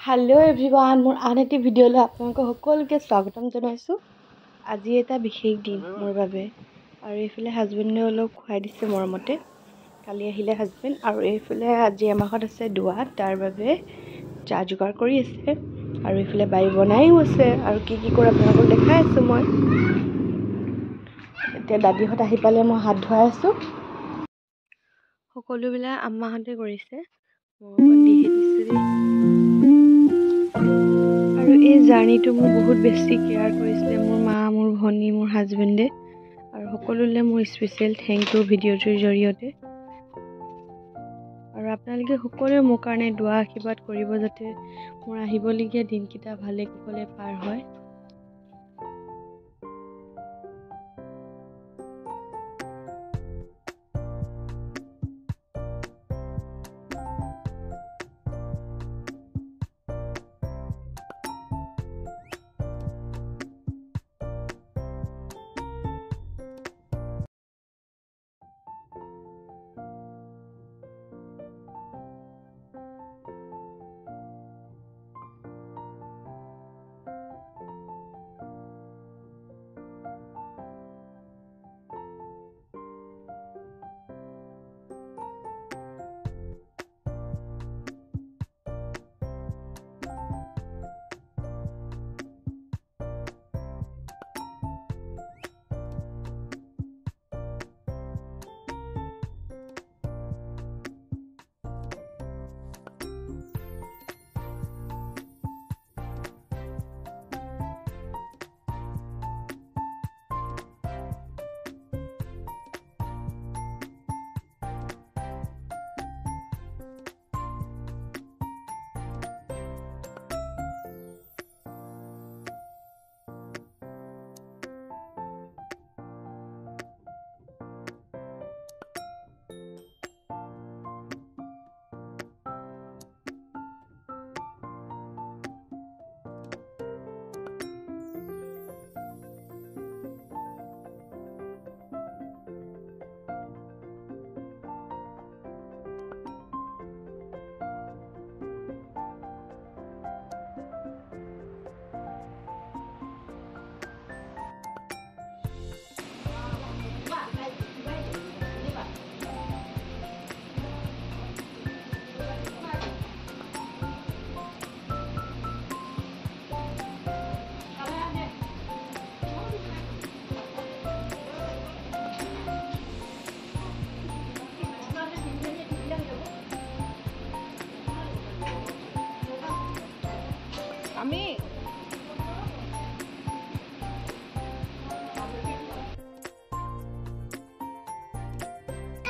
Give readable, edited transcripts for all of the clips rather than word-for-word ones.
Hello everyone मोर आन eighty video आपलोक सकलोके स्वागतम जनाइছো। আজি এটা বিশেষ দিন মোৰ বাবে আৰু এইফালে হাজবেণ্ডে অলপ খুৱাই দিছে মৰমতে। কালি আহিলে হাজবেণ্ড আৰু এইফালে আজি আমাহত আছে দুৱা তাৰ বাবে চা যোগাৰ কৰি আছে আৰু এইফালে বাই বনাইও আছে আৰু কি কৰে আপোনালোকক দেখাই আছো। মই এতিয়া দাদিহত আহি পালে মই হাত ধুৱাই আছো। সকলোবিলাক আম্মাহতে কৰিছে মই অকণ দিহে দিছো দেই। আৰু এই জাৰ্নিটো মোৰ বহুত বেছি কেয়াৰ কৰিছিলে মোৰ মা মোৰ ভনী মোৰ হাজবেণ্ডে আৰু সকলোলে মোৰ স্পেচিয়েল থেংক ইউ ভিডিঅ'টোৰ জৰিয়তে। আৰু আপোনালোকে সকলোৱে মোৰ কাৰণে দুৱা আশীৰ্বাদ কৰিব যাতে মোৰ আহিবলগীয়া দিনকেইটা ভালে কুশলে পাৰ হয়।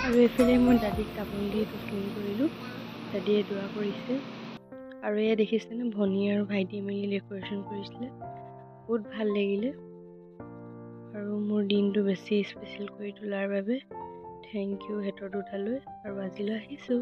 আৰু এইফালে মই দাদিক তামোল দি টোপনি কৰিলোঁ। দাদিয়ে দোৱা কৰিছে আৰু এয়া দেখিছেনে ভনী আৰু ভাইটি মিলি ডেক'ৰেশ্যন কৰিছিলে। বহুত ভাল লাগিলে আৰু মোৰ দিনটো বেছি স্পেচিয়েল কৰি তোলাৰ বাবে থেংক ইউ সিহঁতৰ দুটালৈ। আৰু আজিলৈ আহিছোঁ।